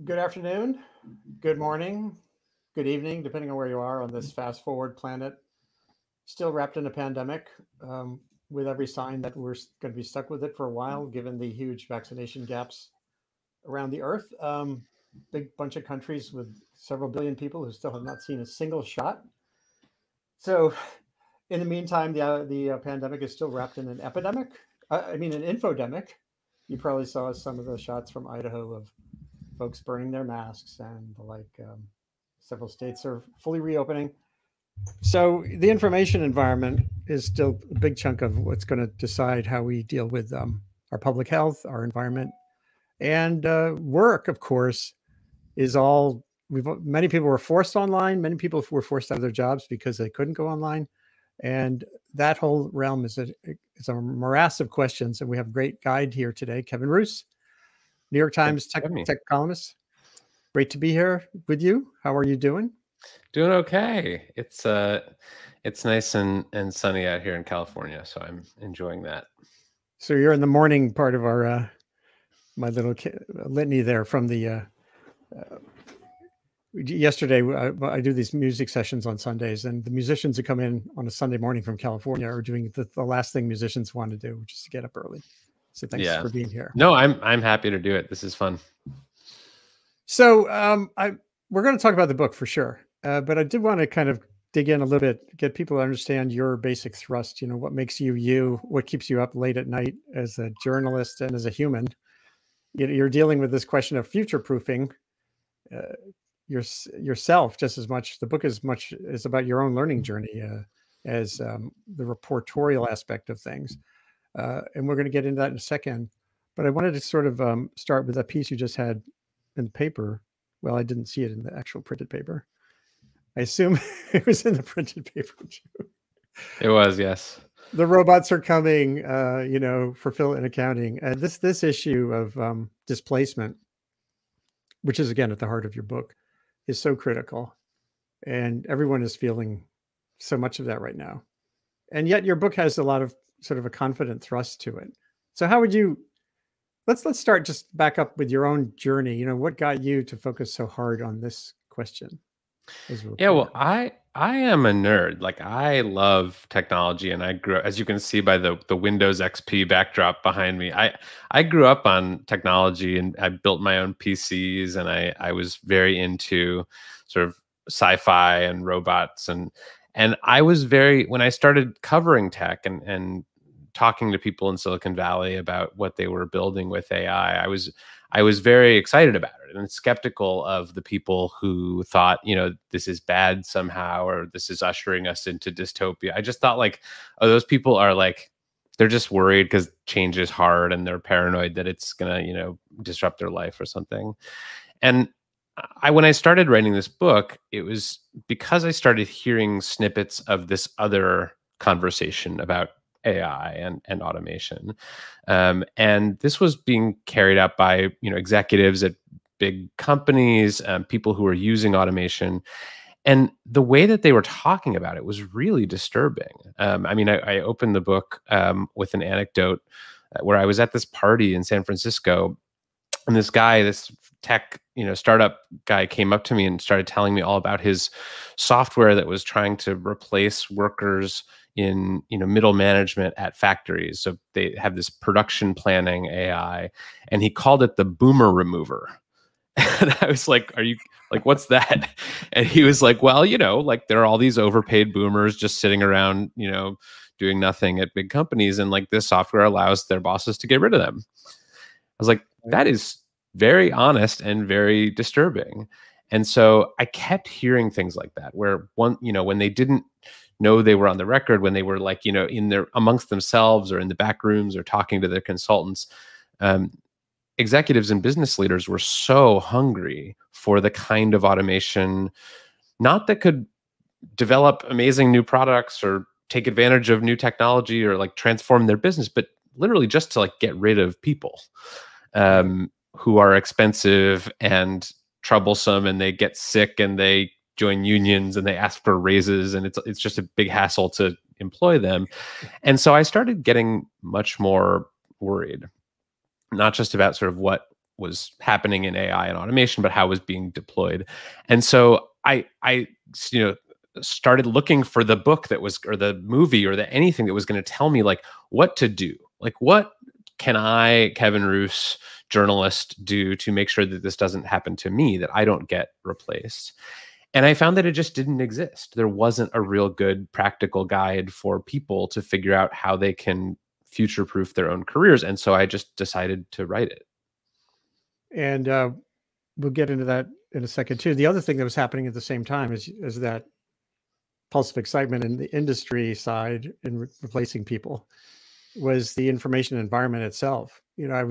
Good afternoon, good morning, good evening, depending on where you are on this fast forward planet. Still wrapped in a pandemic, with every sign that we're going to be stuck with it for a while, given the huge vaccination gaps around the earth. Big bunch of countries with several billion people who still have not seen a single shot. So, in the meantime, the pandemic is still wrapped in an epidemic. I mean, an infodemic. You probably saw some of the shots from Idaho of folks burning their masks and the like. Several states are fully reopening. So the information environment is still a big chunk of what's going to decide how we deal with our public health, our environment, and work. Of course, is all. Many people were forced online. Many people were forced out of their jobs because they couldn't go online, and that whole realm is a morass of questions. And we have a great guide here today, Kevin Roose, New York Times tech columnist. Great to be here with you. How are you doing? Doing okay. It's nice and sunny out here in California, so I'm enjoying that. So you're in the morning part of our my little litany there from the yesterday. I do these music sessions on Sundays, and the musicians who come in on a Sunday morning from California are doing the last thing musicians want to do, which is to get up early. So thanks for being here. No, I'm happy to do it. This is fun. So we're going to talk about the book for sure, but I did want to kind of dig in a little bit, get people to understand your basic thrust. You know, what makes you you, what keeps you up late at night as a journalist and as a human. You're dealing with this question of future-proofing yourself just as much. The book is about your own learning journey as the reportorial aspect of things, and we're going to get into that in a second. But I wanted to sort of start with that piece you just had in the paper. Well, I didn't see it in the actual printed paper. I assume it was in the printed paper too. It was, yes. The robots are coming, for fill in accounting. This issue of displacement, which is again at the heart of your book, is so critical, and everyone is feeling so much of that right now. And yet, your book has a lot of sort of a confident thrust to it. So, how would you? Let's start just back up with your own journey. You know, what got you to focus so hard on this question? Yeah, well, I am a nerd. Like, I love technology, and I grew up, as you can see by the Windows XP backdrop behind me. I grew up on technology, and I built my own PCs, and I was very into sort of sci-fi and robots, and I was when I started covering tech and talking to people in Silicon Valley about what they were building with AI, I was very excited about it and skeptical of the people who thought, this is bad somehow, or this is ushering us into dystopia. I just thought like, oh, those people are like, they're just worried because change is hard and they're paranoid that it's going to, disrupt their life or something. And when I started writing this book, it was because I started hearing snippets of this other conversation about AI and automation. And this was being carried out by, executives at big companies, people who were using automation. And the way that they were talking about it was really disturbing. I opened the book with an anecdote where I was at this party in San Francisco, and this guy, this tech, startup guy came up to me and started telling me all about his software that was trying to replace workers in middle management at factories. So they have this production planning AI, and he called it the boomer remover. And I was like, are you like, what's that? And he was like, well, like there are all these overpaid boomers just sitting around, doing nothing at big companies, and like this software allows their bosses to get rid of them. I was like, that is very honest and very disturbing. And so I kept hearing things like that, where when they didn't know they were on the record, when they were like, in their amongst themselves or in the back rooms or talking to their consultants, executives and business leaders were so hungry for the kind of automation, not that could develop amazing new products or take advantage of new technology or like transform their business, but literally just to like get rid of people who are expensive and troublesome, and they get sick and they join unions and they ask for raises, and it's just a big hassle to employ them. And so I started getting much more worried, not just about sort of what was happening in AI and automation, but how it was being deployed. And so I started looking for the book that was, or the movie, or the anything that was going to tell me like what to do. Like, what can I, Kevin Roose, journalist, do to make sure that this doesn't happen to me, that I don't get replaced? And I found that it just didn't exist. There wasn't a real good practical guide for people to figure out how they can future-proof their own careers. And so I just decided to write it. And we'll get into that in a second too. The other thing that was happening at the same time is that pulse of excitement in the industry side in replacing people was the information environment itself. You know, I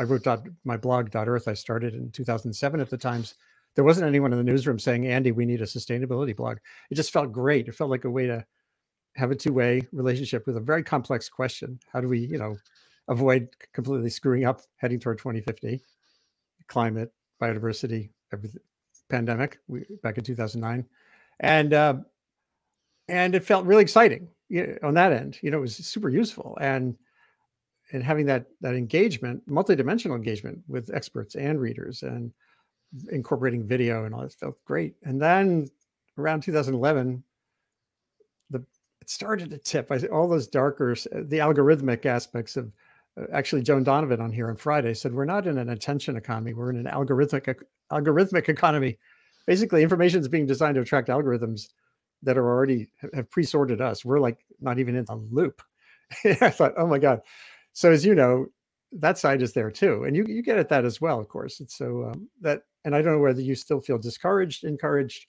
wrote my blog .earth. I started in 2007 at the Times. There wasn't anyone in the newsroom saying, Andy, we need a sustainability blog. It just felt great. It felt like a way to have a two-way relationship with a very complex question. How do we, avoid completely screwing up heading toward 2050? Climate, biodiversity, everything, pandemic back in 2009. And it felt really exciting on that end. It was super useful. And having that engagement, multidimensional engagement with experts and readers, and incorporating video and all that felt great. And then around 2011, it started to tip. All those darker, the algorithmic aspects of, actually Joan Donovan on here on Friday said, we're not in an attention economy, we're in an algorithmic economy. Basically, information is being designed to attract algorithms that are already have pre-sorted us. We're like not even in the loop. I thought, oh my God. So as you know, that side is there too. And you get at that as well, of course. It's so and I don't know whether you still feel discouraged, encouraged,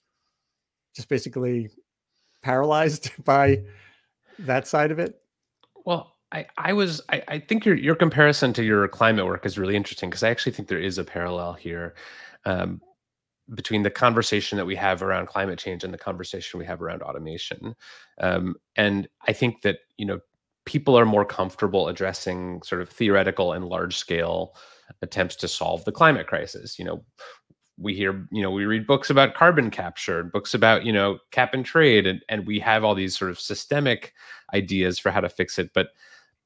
just basically paralyzed by that side of it. Well, I think your comparison to your climate work is really interesting, because I actually think there is a parallel here between the conversation that we have around climate change and the conversation we have around automation. And I think that, people are more comfortable addressing sort of theoretical and large scale attempts to solve the climate crisis. We hear, we read books about carbon capture, books about, cap and trade, and we have all these sort of systemic ideas for how to fix it. But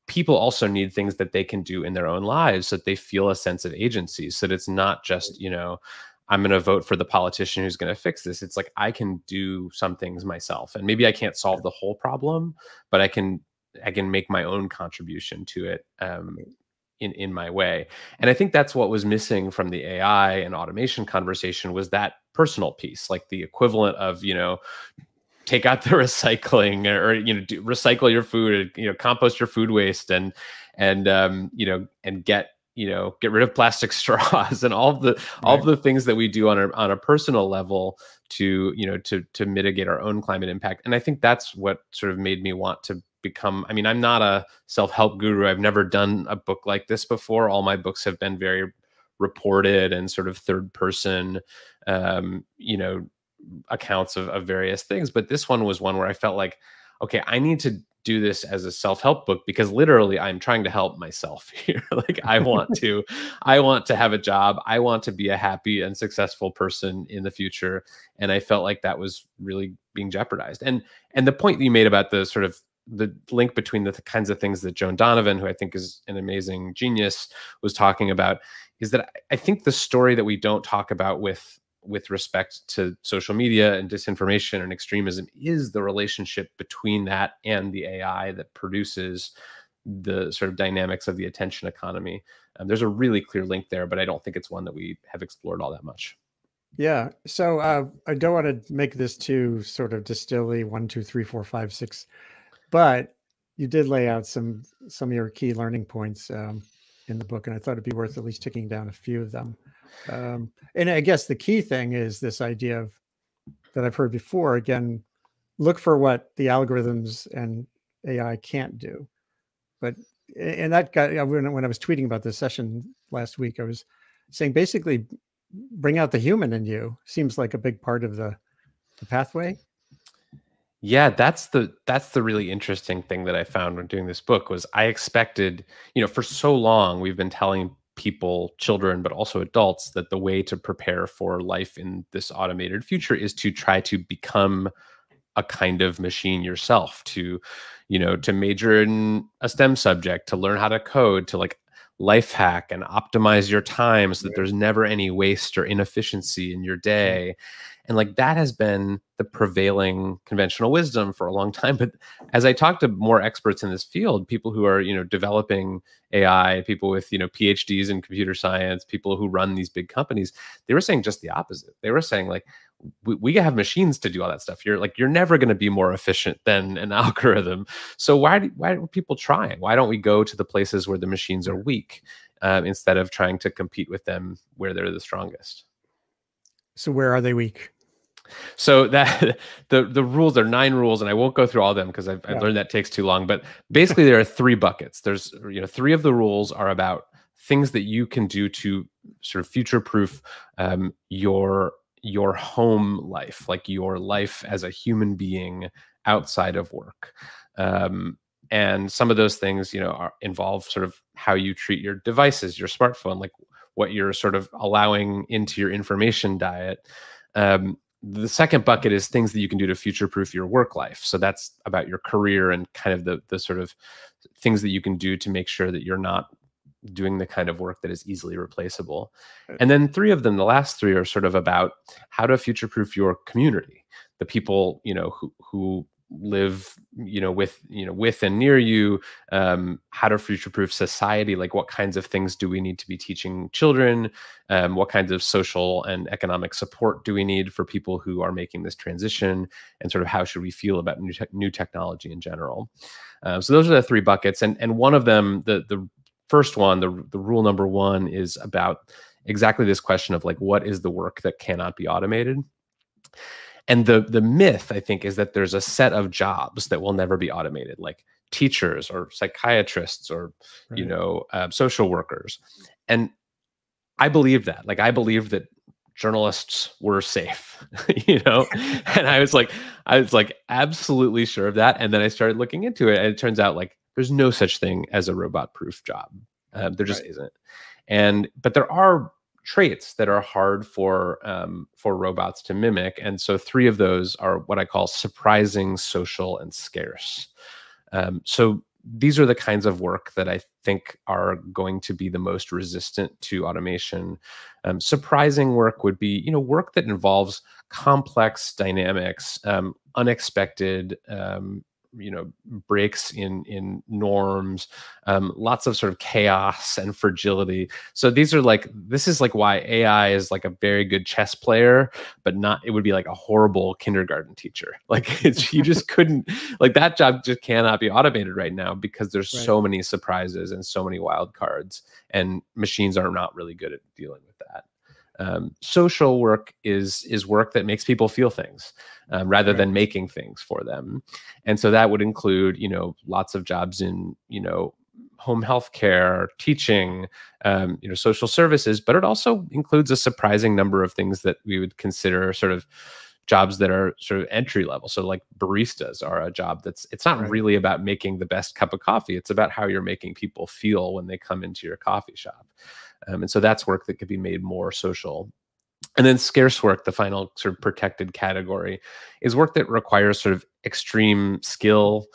people also need things that they can do in their own lives so that they feel a sense of agency, so that it's not just, I'm going to vote for the politician who's going to fix this. It's like, I can do some things myself, and maybe I can't solve the whole problem, but I can make my own contribution to it in my way. And I think that's what was missing from the AI and automation conversation, was that personal piece, like the equivalent of, take out the recycling, or recycle your food, compost your food waste, and get rid of plastic straws, and all the things that we do on a personal level to mitigate our own climate impact. And I think that's what sort of made me want to become, I'm not a self-help guru. I've never done a book like this before. All my books have been very reported and sort of third person, accounts of various things. But this one was one where I felt like, okay, I need to do this as a self-help book, because literally I'm trying to help myself here. Like, I want to have a job. I want to be a happy and successful person in the future. And I felt like that was really being jeopardized. And the point that you made about the sort of the link between the kinds of things that Joan Donovan, who I think is an amazing genius, was talking about, is that I think the story that we don't talk about with respect to social media and disinformation and extremism is the relationship between that and the AI that produces the sort of dynamics of the attention economy. There's a really clear link there, but I don't think it's one that we have explored all that much. Yeah. So I don't want to make this too sort of distilly 1, 2, 3, 4, 5, 6, but you did lay out some of your key learning points in the book, and I thought it'd be worth at least ticking down a few of them. And I guess the key thing is this idea of, that I've heard before, again, look for what the algorithms and AI can't do. And that got, when I was tweeting about this session last week, I was saying basically bring out the human in you seems like a big part of the pathway. Yeah, that's the really interesting thing that I found when doing this book, was I expected, for so long we've been telling people, children, but also adults, that the way to prepare for life in this automated future is to try to become a kind of machine yourself, to major in a STEM subject, to learn how to code, to like life hack and optimize your time so that there's never any waste or inefficiency in your day. And like that has been the prevailing conventional wisdom for a long time. But as I talk to more experts in this field, people who are, developing AI, people with, PhDs in computer science, people who run these big companies, they were saying just the opposite. They were saying like, we have machines to do all that stuff. You're never going to be more efficient than an algorithm. So why are people trying? Why don't we go to the places where the machines are weak instead of trying to compete with them where they're the strongest? So where are they weak? So that the rules are 9 rules, and I won't go through all of them because I've learned that takes too long. But basically, there are 3 buckets. There's 3 of the rules are about things that you can do to sort of future-proof your home life, like your life as a human being outside of work. And some of those things, involve sort of how you treat your devices, your smartphone, like what you're sort of allowing into your information diet. The second bucket is things that you can do to future-proof your work life. So that's about your career and kind of the sort of things that you can do to make sure that you're not doing the kind of work that is easily replaceable. And then 3 of them, the last 3 are sort of about how to future-proof your community, the people, who live, with and near you, how to future-proof society, like what kinds of things do we need to be teaching children, what kinds of social and economic support do we need for people who are making this transition, and sort of how should we feel about new technology in general. So those are the 3 buckets, and one of them, the first one, the rule number 1 is about exactly this question of like, what is the work that cannot be automated? And the myth, I think, is that there's a set of jobs that will never be automated, like teachers or psychiatrists or, social workers. And I believe that. Like, I believe that journalists were safe, and I was like absolutely sure of that. And then I started looking into it, and it turns out like there's no such thing as a robot-proof job. There just isn't. But there are traits that are hard for robots to mimic, and so 3 of those are what I call surprising, social, and scarce. So these are the kinds of work that I think are going to be the most resistant to automation. Surprising work would be, work that involves complex dynamics, unexpected breaks in norms, lots of sort of chaos and fragility. So this is like why AI is like a very good chess player, but it would be like a horrible kindergarten teacher. Like you just couldn't, like that job just cannot be automated right now because there's so many surprises and so many wild cards, and machines are not really good at dealing with that. Social work is work that makes people feel things rather than making things for them. And so that would include, lots of jobs in, home health care, teaching, social services, but it also includes a surprising number of things that we would consider sort of jobs that are sort of entry level. So like baristas are a job it's not really about making the best cup of coffee. It's about how you're making people feel when they come into your coffee shop. And so that's work that could be made more social. And then scarce work, the final sort of protected category, is work that requires sort of extreme skill,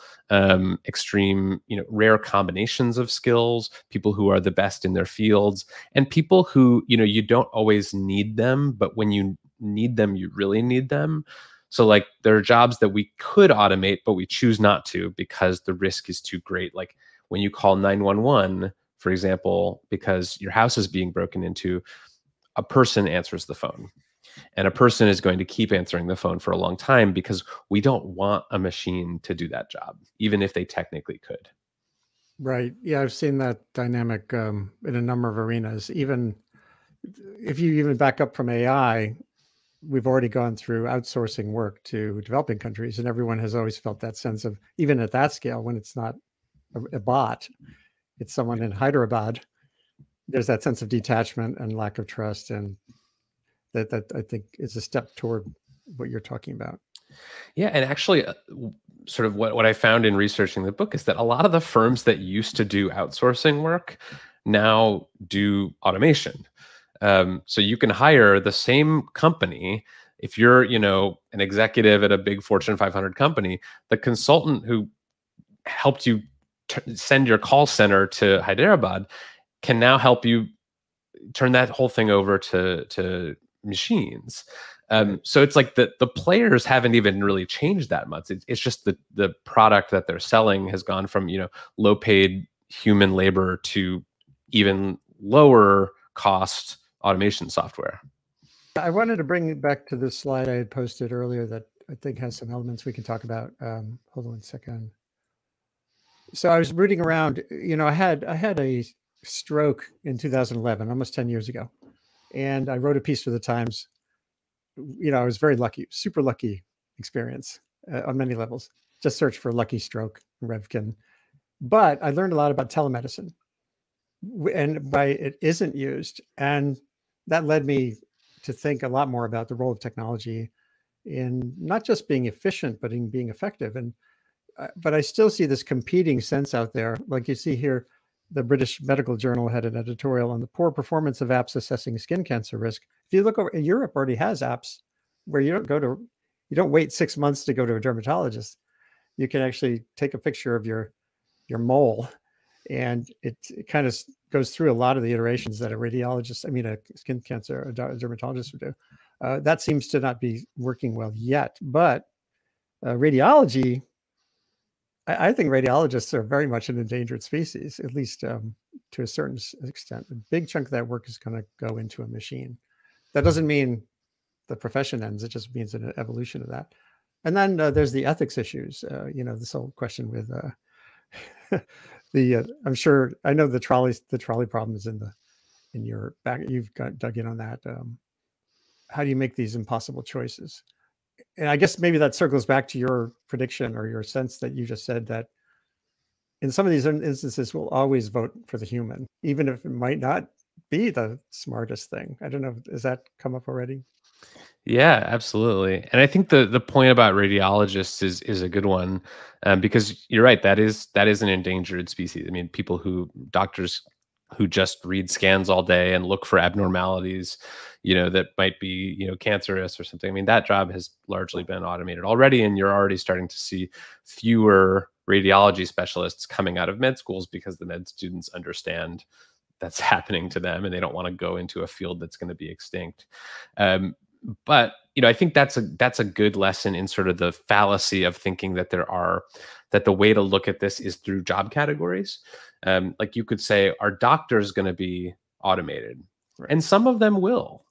extreme, rare combinations of skills, people who are the best in their fields, and people who, you don't always need them, but when you need them, you really need them. So like there are jobs that we could automate, but we choose not to because the risk is too great. Like when you call 911, for example, because your house is being broken into, a person answers the phone, and a person is going to keep answering the phone for a long time because we don't want a machine to do that job, even if they technically could. Right. Yeah, I've seen that dynamic in a number of arenas. Even if you even back up from AI, we've already gone through outsourcing work to developing countries, and everyone has always felt that sense of, even at that scale, when it's not a bot, it's someone in Hyderabad, there's that sense of detachment and lack of trust, and that I think is a step toward what you're talking about. Yeah, and actually, sort of what I found in researching the book is that a lot of the firms that used to do outsourcing work now do automation. So you can hire the same company. If you're, an executive at a big Fortune 500 company, the consultant who helped you send your call center to Hyderabad can now help you turn that whole thing over to machines. So it's like the players haven't even really changed that much. It's just the product that they're selling has gone from, you know, low paid human labor to even lower cost automation software. I wanted to bring it back to this slide I had posted earlier that I think has some elements we can talk about. Hold on a second. So I was rooting around, you know, I had a stroke in 2011, almost 10 years ago. And I wrote a piece for the Times. You know, I was very lucky, super lucky experience on many levels. Just search for lucky stroke, Revkin. But I learned a lot about telemedicine and why it isn't used. And that led me to think a lot more about the role of technology in not just being efficient, but in being effective. And but I still see this competing sense out there. Like you see here, the British Medical Journal had an editorial on the poor performance of apps assessing skin cancer risk. If you look over, Europe already has apps where you don't wait 6 months to go to a dermatologist. You can actually take a picture of your mole, and it kind of goes through a lot of the iterations that a skin cancer, a dermatologist would do. That seems to not be working well yet, but radiology, I think radiologists are very much an endangered species, at least to a certain extent. A big chunk of that work is going to go into a machine. That doesn't mean the profession ends. It just means an evolution of that. And then there's the ethics issues. You know, this whole question with I'm sure I know the trolley problem is in your back. You've got dug in on that. How do you make these impossible choices? And I guess maybe that circles back to your prediction or your sense that you just said that in some of these instances, we'll always vote for the human, even if it might not be the smartest thing. I don't know. Has that come up already? Yeah, absolutely. And I think the point about radiologists is a good one, because you're right. That is an endangered species. I mean, doctors who just read scans all day and look for abnormalities, you know, that might be, you know, cancerous or something. I mean, that job has largely been automated already, and you're already starting to see fewer radiology specialists coming out of med schools because the med students understand that's happening to them and they don't want to go into a field that's going to be extinct. But you know, I think that's a good lesson in sort of the fallacy of thinking that the way to look at this is through job categories. Like you could say, are doctors going to be automated? Right. And some of them will.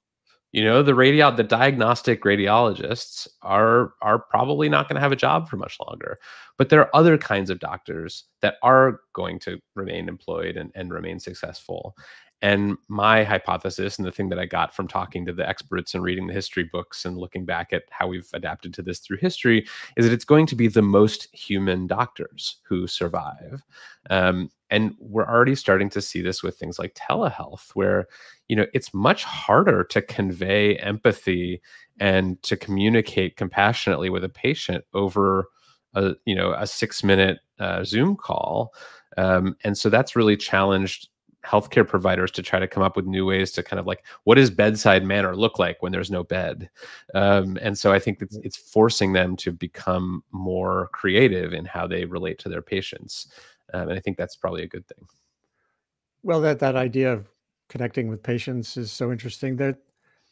You know, the diagnostic radiologists are probably not going to have a job for much longer. But there are other kinds of doctors that are going to remain employed and remain successful. And my hypothesis, and the thing that I got from talking to the experts and reading the history books and looking back at how we've adapted to this through history, is that it's going to be the most human doctors who survive. And we're already starting to see this with things like telehealth, where, you know, it's much harder to convey empathy and to communicate compassionately with a patient over a 6-minute Zoom call. And so that's really challenged healthcare providers to try to come up with new ways to kind of like, what does bedside manner look like when there's no bed? And so I think it's forcing them to become more creative in how they relate to their patients. And I think that's probably a good thing. Well, that idea of connecting with patients is so interesting.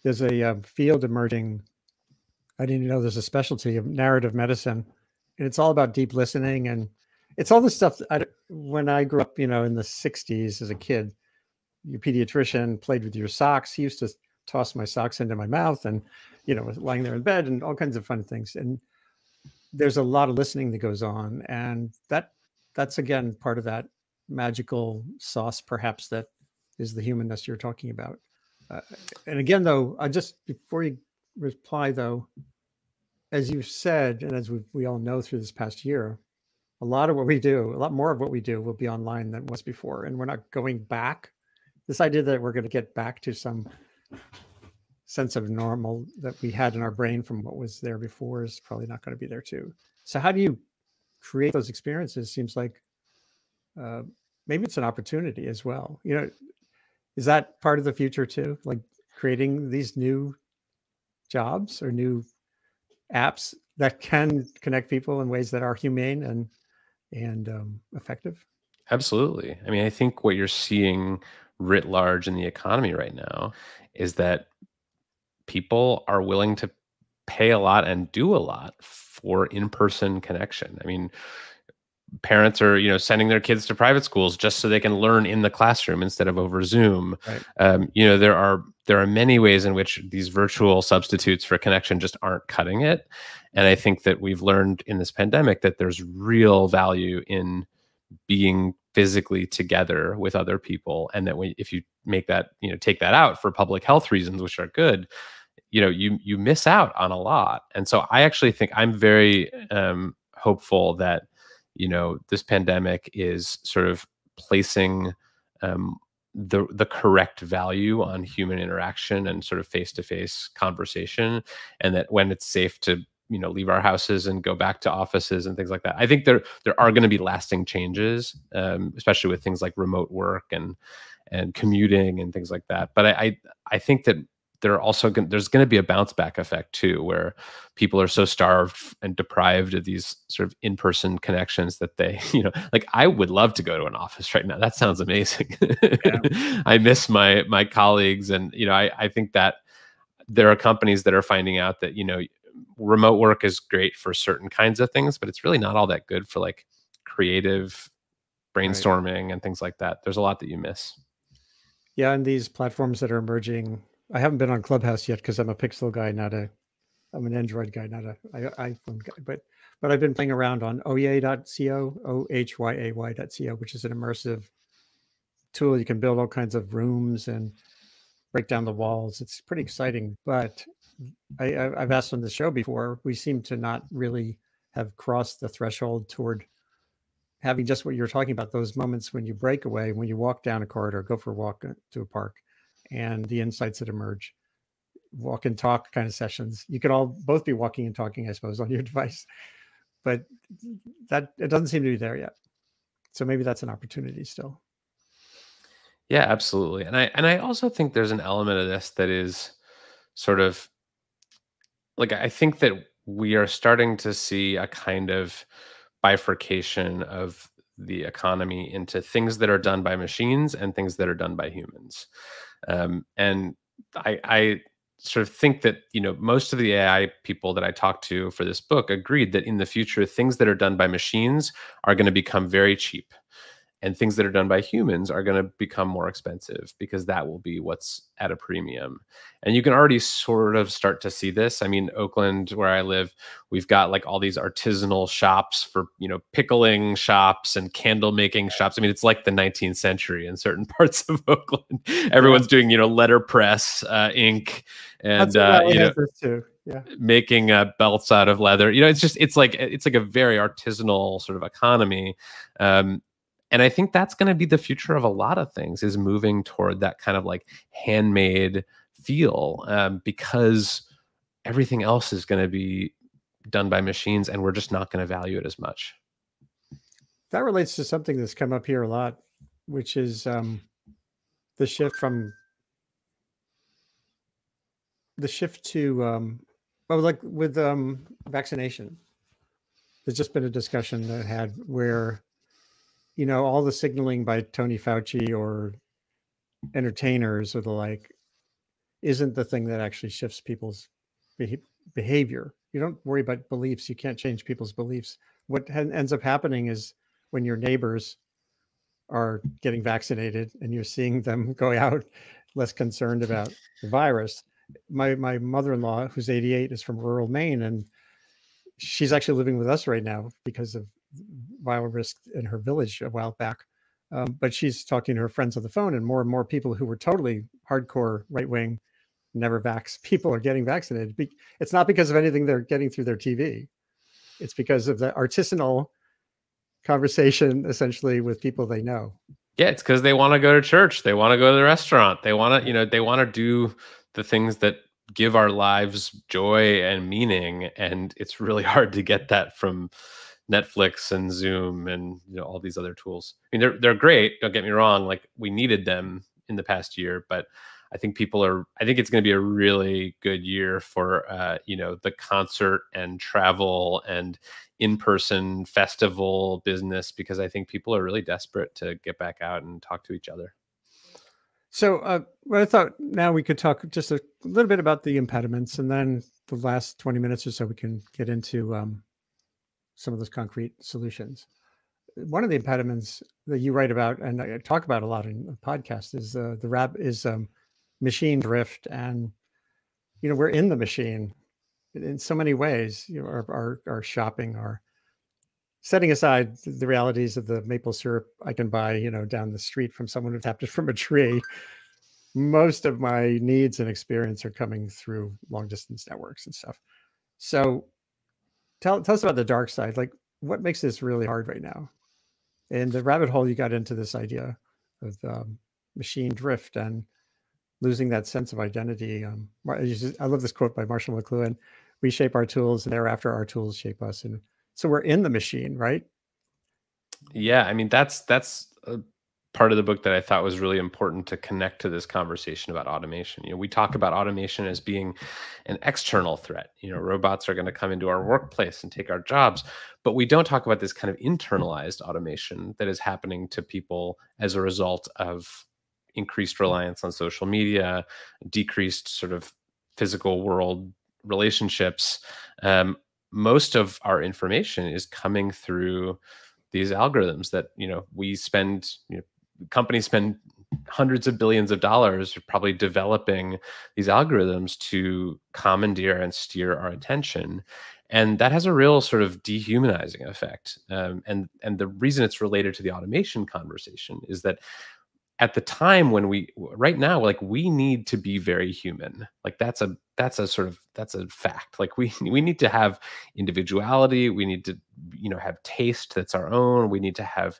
There's a field emerging. I didn't even know there's a specialty of narrative medicine, and it's all about deep listening, and it's all the stuff. When I grew up, you know, in the '60s as a kid, your pediatrician played with your socks. He used to toss my socks into my mouth, and you know, was lying there in bed, and all kinds of fun things. And there's a lot of listening that goes on, and that's again part of that magical sauce, perhaps, that is the humanness you're talking about. And again, though, before you reply, though, as you said, and as we all know through this past year, a lot more of what we do will be online than was before, and we're not going back. This idea that we're going to get back to some sense of normal that we had in our brain from what was there before is probably not going to be there too. So how do you create those experiences? Seems like maybe it's an opportunity as well. You know, is that part of the future too? Like creating these new jobs or new apps that can connect people in ways that are humane and effective? Absolutely. I mean, I think what you're seeing writ large in the economy right now is that people are willing to pay a lot and do a lot for in-person connection. I mean, parents are, sending their kids to private schools just so they can learn in the classroom instead of over Zoom. Right. There are many ways in which these virtual substitutes for connection just aren't cutting it. And I think that we've learned in this pandemic that there's real value in being physically together with other people, and that if you make that, take that out for public health reasons, which are good, you miss out on a lot. And so I actually think I'm very hopeful that this pandemic is sort of placing the correct value on human interaction and sort of face-to-face conversation, and that when it's safe to leave our houses and go back to offices and things like that, I think there are going to be lasting changes, especially with things like remote work and commuting and things like that. But I think that there's going to be a bounce back effect too, where people are so starved and deprived of these sort of in-person connections that they, like, I would love to go to an office right now. That sounds amazing. Yeah. I miss my colleagues. And, I think that there are companies that are finding out that, remote work is great for certain kinds of things, but it's really not all that good for like creative brainstorming and things like that. There's a lot that you miss. Yeah. And these platforms that are emerging, I haven't been on Clubhouse yet because I'm a Pixel guy, I'm an Android guy, not an iPhone guy. But I've been playing around on ohyay.co, ohyay.co, which is an immersive tool. You can build all kinds of rooms and break down the walls. It's pretty exciting. But I've asked on the show before, we seem to not really have crossed the threshold toward having just what you're talking about, those moments when you break away, when you walk down a corridor, go for a walk to a park, and the insights that emerge, walk and talk kind of sessions. You could all both be walking and talking, I suppose, on your device, but that it doesn't seem to be there yet. So maybe that's an opportunity still. Yeah, absolutely. And I also think there's an element of this that is sort of like, I think that we are starting to see a kind of bifurcation of the economy into things that are done by machines and things that are done by humans. And I sort of think that, most of the AI people that I talked to for this book agreed that in the future, things that are done by machines are going to become very cheap, and things that are done by humans are going to become more expensive, because that will be what's at a premium. And you can already sort of start to see this. I mean, Oakland, where I live, we've got like all these artisanal shops for, pickling shops and candle making shops. I mean, it's like the 19th century in certain parts of Oakland. Everyone's doing, letterpress, ink, and, too. Yeah. Making belts out of leather. It's like a very artisanal sort of economy. And I think that's going to be the future of a lot of things, is moving toward that kind of like handmade feel, because everything else is going to be done by machines, and we're just not going to value it as much. That relates to something that's come up here a lot, which is the shift to like with vaccination. There's just been a discussion that had where, all the signaling by Tony Fauci or entertainers or the like isn't the thing that actually shifts people's behavior. You don't worry about beliefs. You can't change people's beliefs. What ends up happening is when your neighbors are getting vaccinated and you're seeing them go out less concerned about the virus. My mother-in-law, who's 88, is from rural Maine, and she's actually living with us right now because of viral risk in her village a while back. But she's talking to her friends on the phone, and more people who were totally hardcore right-wing, never vax people are getting vaccinated. It's not because of anything they're getting through their TV. It's because of the artisanal conversation, essentially, with people they know. Yeah, it's because they want to go to church. They want to go to the restaurant. They want to, they want to do the things that give our lives joy and meaning. And it's really hard to get that from Netflix and Zoom and all these other tools. I mean, they're great. Don't get me wrong. Like, we needed them in the past year, but I think it's going to be a really good year for the concert and travel and in-person festival business, because I think people are really desperate to get back out and talk to each other. So what I thought now we could talk just a little bit about the impediments, and then the last 20 minutes or so we can get into some of those concrete solutions. One of the impediments that you write about and I talk about a lot in the podcast is machine drift, and we're in the machine in so many ways. Our shopping, our setting aside the realities of the maple syrup I can buy, down the street from someone who tapped it from a tree. Most of my needs and experience are coming through long distance networks and stuff. So tell us about the dark side. Like, what makes this really hard right now? And the rabbit hole you got into this idea of machine drift and losing that sense of identity. I love this quote by Marshall McLuhan: "We shape our tools, and thereafter our tools shape us." And so we're in the machine, right? Yeah, I mean that's a part of the book that I thought was really important to connect to this conversation about automation. We talk about automation as being an external threat. Robots are going to come into our workplace and take our jobs, but we don't talk about this kind of internalized automation that is happening to people as a result of increased reliance on social media, decreased sort of physical world relationships. Most of our information is coming through these algorithms that we spend companies spend hundreds of billions of dollars probably developing these algorithms to commandeer and steer our attention, and that has a real sort of dehumanizing effect. And the reason it's related to the automation conversation is that at the time when right now, like, we need to be very human. Like, that's a fact. Like, we need to have individuality. We need to have taste that's our own. We need to have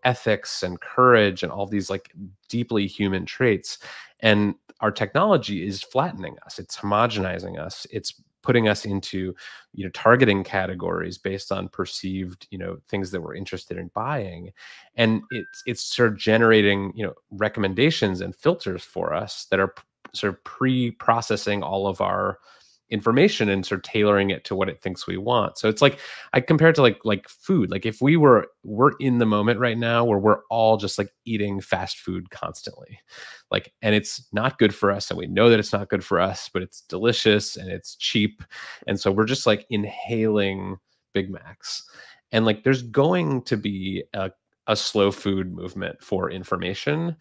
ethics and courage and all these like deeply human traits. And our technology is flattening us. It's homogenizing us. It's putting us into targeting categories based on perceived things that we're interested in buying, and it's sort of generating recommendations and filters for us that are sort of pre-processing all of our information and sort of tailoring it to what it thinks we want. So it's like, I compare it to like food. Like, if we're in the moment right now where we're all just like eating fast food constantly, like, and it's not good for us, and we know that it's not good for us, but it's delicious and it's cheap, and so we're just like inhaling Big Macs. And like, there's going to be a slow food movement for information.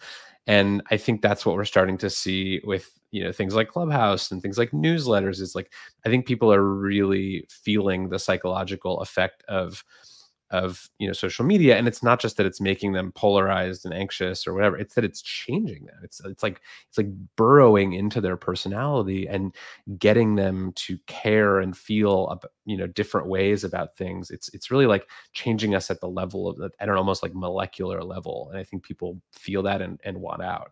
And I think that's what we're starting to see with things like Clubhouse and things like newsletters. Is like, I think people are really feeling the psychological effect of social media. And it's not just that it's making them polarized and anxious or whatever, it's that it's changing them. It's like burrowing into their personality and getting them to care and feel about different ways about things. It's really like changing us at the level of at an almost like molecular level. And I think people feel that and want out.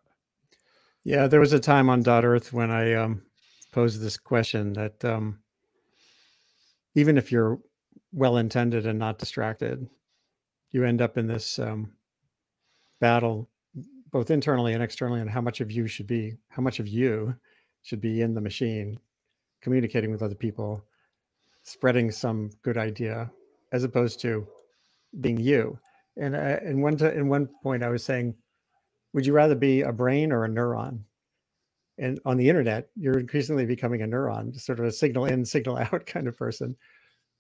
Yeah, there was a time on .earth when I posed this question that even if you're well-intended and not distracted, you end up in this battle, both internally and externally, on how much of you should be in the machine, communicating with other people, spreading some good idea, as opposed to being you. And in one point, I was saying, would you rather be a brain or a neuron? And on the internet, you're increasingly becoming a neuron, sort of a signal in, signal out kind of person,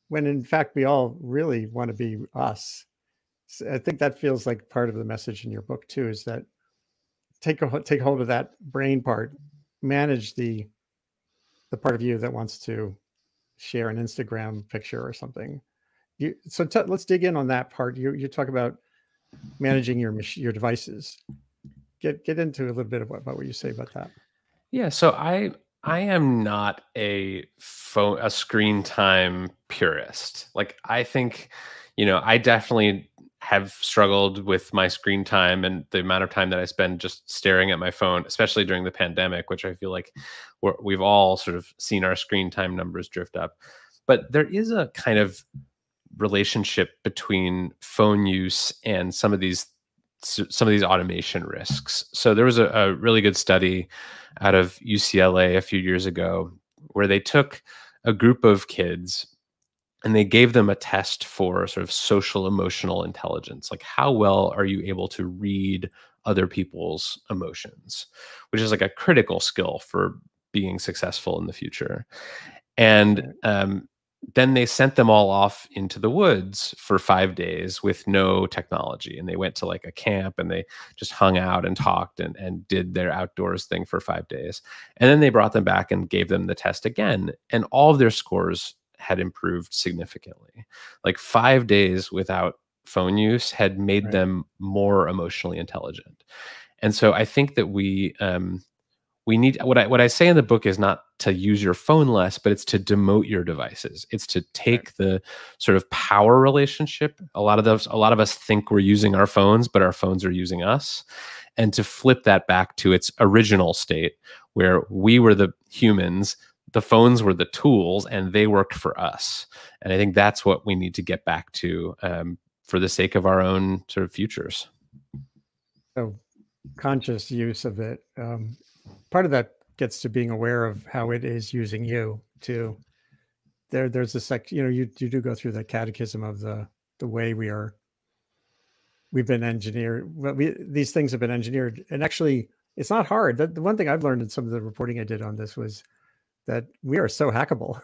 when in fact we all really want to be us. So I think that feels like part of the message in your book too, is that take hold of that brain part, manage the part of you that wants to share an Instagram picture or something. Let's dig in on that part. You talk about managing your devices. Get into a little bit about what you say about that. Yeah, so I am not a screen time purist. Like, I think, I definitely have struggled with my screen time and the amount of time that I spend just staring at my phone, especially during the pandemic, which I feel like we've all sort of seen our screen time numbers drift up. But there is a kind of relationship between phone use and some of these automation risks. So there was a really good study out of UCLA a few years ago where they took a group of kids and they gave them a test for sort of social emotional intelligence. Like, how well are you able to read other people's emotions, which is like a critical skill for being successful in the future. And then they sent them all off into the woods for 5 days with no technology. And they went to like a camp and they just hung out and talked and did their outdoors thing for 5 days. And then they brought them back and gave them the test again. And all of their scores had improved significantly. Like 5 days without phone use had made them more emotionally intelligent. And so I think that we need, what I say in the book is not to use your phone less, but it's to demote your devices. It's to take the sort of power relationship. A lot of us think we're using our phones, but our phones are using us, and to flip that back to its original state where we were the humans, the phones were the tools, and they worked for us. And I think that's what we need to get back to for the sake of our own sort of futures. So conscious use of it. Part of that gets to being aware of how it is using you too. There's a section, you do go through the catechism of the way we've been engineered. Well, these things have been engineered, and actually it's not hard. The one thing I've learned in some of the reporting I did on this was that we are so hackable.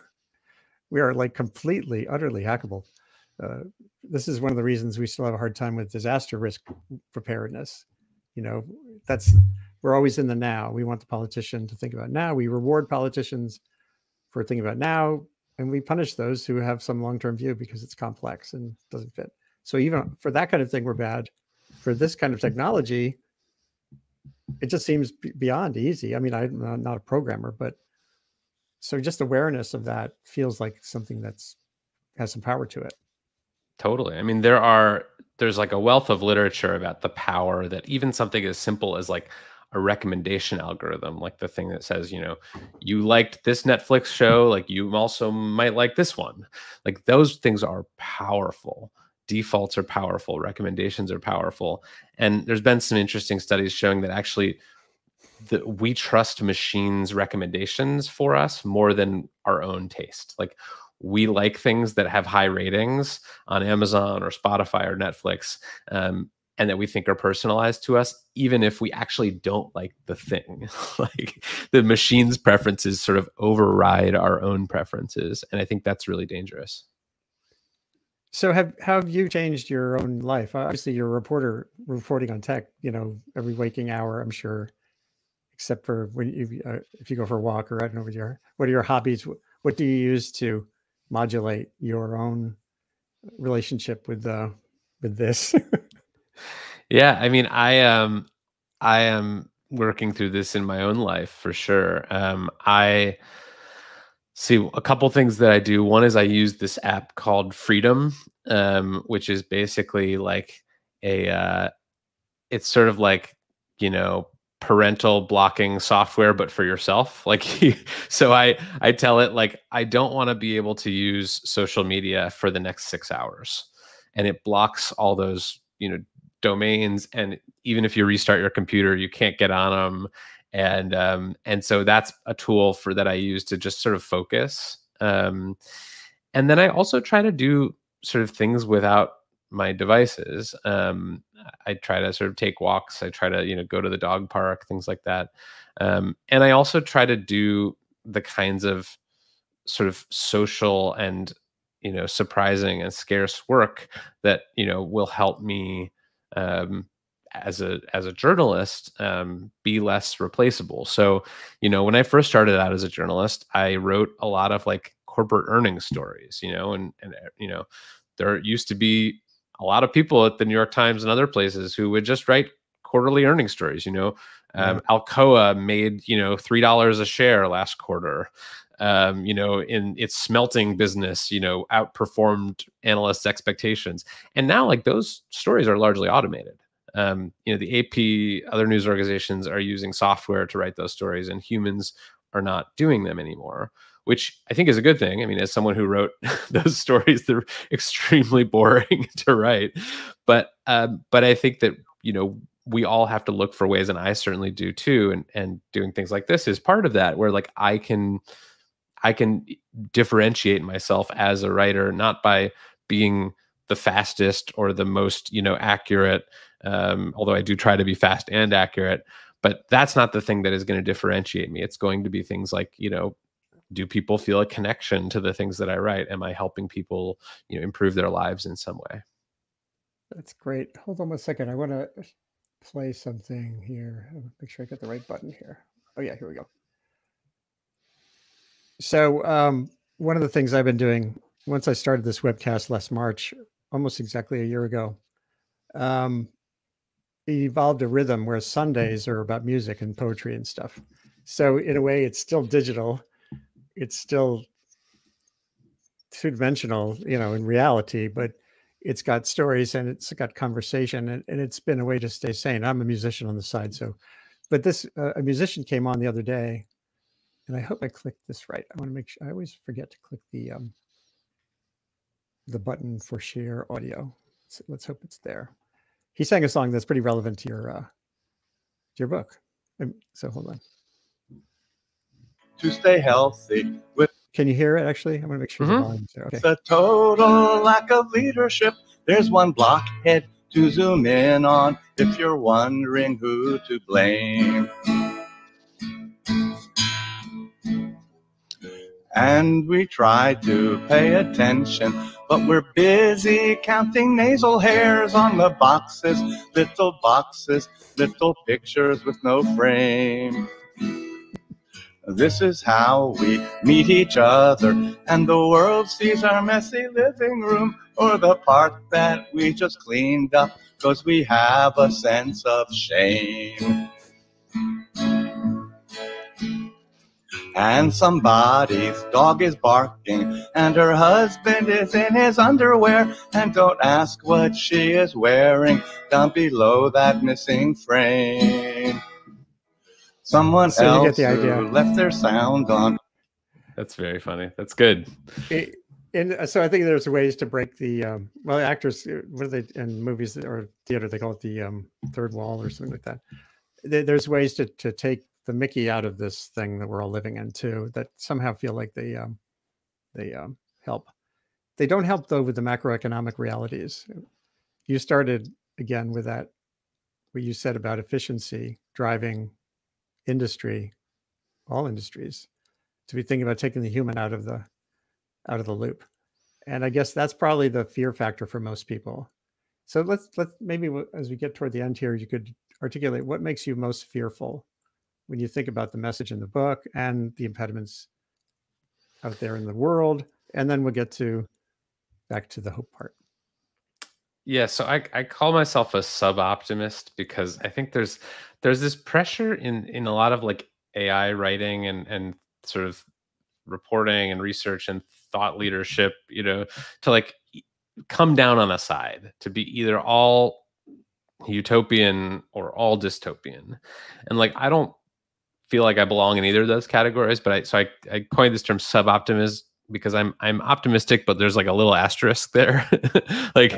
We are like completely, utterly hackable. This is one of the reasons we still have a hard time with disaster risk preparedness. We're always in the now. We want the politician to think about now. We reward politicians for thinking about now, and we punish those who have some long-term view because it's complex and doesn't fit. So even for that kind of thing, we're bad. For this kind of technology, it just seems beyond easy. I mean, I'm not a programmer, but so just awareness of that feels like something has some power to it. Totally. I mean, there's like a wealth of literature about the power that even something as simple as like a recommendation algorithm, like the thing that says, you liked this Netflix show, like you also might like this one. Like those things are powerful. Defaults are powerful. Recommendations are powerful. And there's been some interesting studies showing that actually we trust machines' recommendations for us more than our own taste. Like we like things that have high ratings on Amazon or Spotify or Netflix, and that we think are personalized to us, even if we actually don't like the thing. Like the machine's preferences sort of override our own preferences. And I think that's really dangerous. So have you changed your own life? Obviously you're a reporter reporting on tech, every waking hour, I'm sure, except for when if you go for a walk, or I don't know what are your hobbies? What do you use to modulate your own relationship with this? Yeah, I mean, I am working through this in my own life for sure. I see a couple things that I do. One is I use this app called Freedom, which is basically like it's sort of like, parental blocking software, but for yourself. Like, so I tell it like, I don't want to be able to use social media for the next 6 hours. And it blocks all those, domains. And even if you restart your computer, you can't get on them. And so that's a tool that I use to just sort of focus. And then I also try to do sort of things without my devices. I try to sort of take walks. I try to, go to the dog park, things like that. And I also try to do the kinds of sort of social and, surprising and scarce work that, will help me as a journalist be less replaceable. So, when I first started out as a journalist, I wrote a lot of like corporate earnings stories, and there used to be a lot of people at the New York Times and other places who would just write quarterly earnings stories. Alcoa made $3 a share last quarter. In its smelting business, outperformed analysts' expectations. And now, like, those stories are largely automated. The AP, other news organizations are using software to write those stories, and humans are not doing them anymore, which I think is a good thing. I mean, as someone who wrote those stories, they're extremely boring to write. But I think that, we all have to look for ways, and I certainly do too. And doing things like this is part of that, where like I can differentiate myself as a writer, not by being the fastest or the most, accurate, although I do try to be fast and accurate. But that's not the thing that is going to differentiate me. It's going to be things like, do people feel a connection to the things that I write? Am I helping people, improve their lives in some way? That's great. Hold on one second. I want to play something here. Make sure I get the right button here. Oh yeah, here we go. So one of the things I've been doing once I started this webcast last March, almost exactly a year ago, it evolved a rhythm where Sundays are about music and poetry and stuff. So in a way, it's still digital. It's still two-dimensional, in reality, but it's got stories and it's got conversation, and it's been a way to stay sane. I'm a musician on the side. But this, a musician came on the other day, and I hope I clicked this right. I want to make sure. I always forget to click the button for share audio. Let's hope it's there. He sang a song that's pretty relevant to your book. So hold on. To stay healthy with. Can you hear it? Actually, I'm going to make sure the volume's there. Okay. The total lack of leadership. There's one blockhead to zoom in on if you're wondering who to blame. And we try to pay attention, but we're busy counting nasal hairs on the boxes, little pictures with no frame. This is how we meet each other, and the world sees our messy living room, or the part that we just cleaned up, 'cause we have a sense of shame. And somebody's dog is barking, and her husband is in his underwear, and don't ask what she is wearing down below that missing frame. Someone else who left their sound on. That's very funny. That's good. And so I think there's ways to break the actors, what are they in movies or theater, they call it the third wall or something like that. There's ways to take the Mickey out of this thing that we're all living in too, that somehow feel like they help. They don't help though with the macroeconomic realities. You started again with that, what you said about efficiency driving industry, all industries, to be thinking about taking the human out of the loop. And I guess that's probably the fear factor for most people. So let's maybe as we get toward the end here, you could articulate what makes you most fearful when you think about the message in the book and the impediments out there in the world. And then we'll get back to the hope part. Yeah, so I call myself a sub-optimist because I think there's this pressure in a lot of like AI writing and sort of reporting and research and thought leadership, to like come down on a side, to be either all utopian or all dystopian. And like I don't feel like I belong in either of those categories, but I coined this term sub-optimist because I'm optimistic, but there's like a little asterisk there. Like,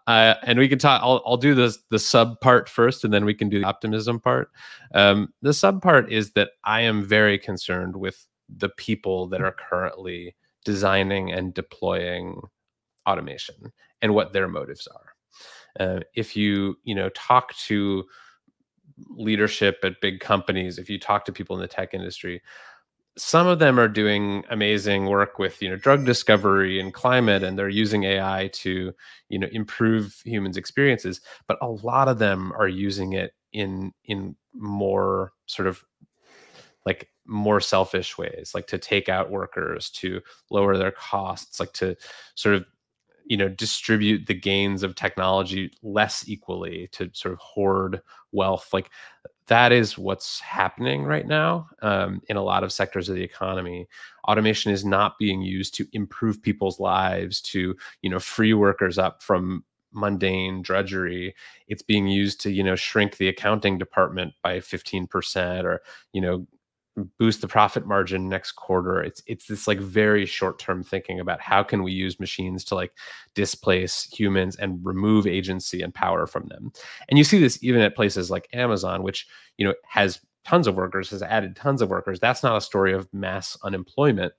and we can talk, I'll do the sub part first, and then we can do the optimism part. The sub part is that I am very concerned with the people that are currently designing and deploying automation and what their motives are. If you talk to leadership at big companies, if you talk to people in the tech industry, some of them are doing amazing work with drug discovery and climate, and they're using AI to improve humans' experiences. But a lot of them are using it in more sort of like more selfish ways, like to take out workers, to lower their costs, like to sort of distribute the gains of technology less equally, to sort of hoard wealth. Like that is what's happening right now in a lot of sectors of the economy. Automation is not being used to improve people's lives, to free workers up from mundane drudgery. It's being used to shrink the accounting department by 15%, or boost the profit margin next quarter. It's this like very short-term thinking about how can we use machines to like displace humans and remove agency and power from them. And you see this even at places like Amazon, which has tons of workers, has added tons of workers. That's not a story of mass unemployment.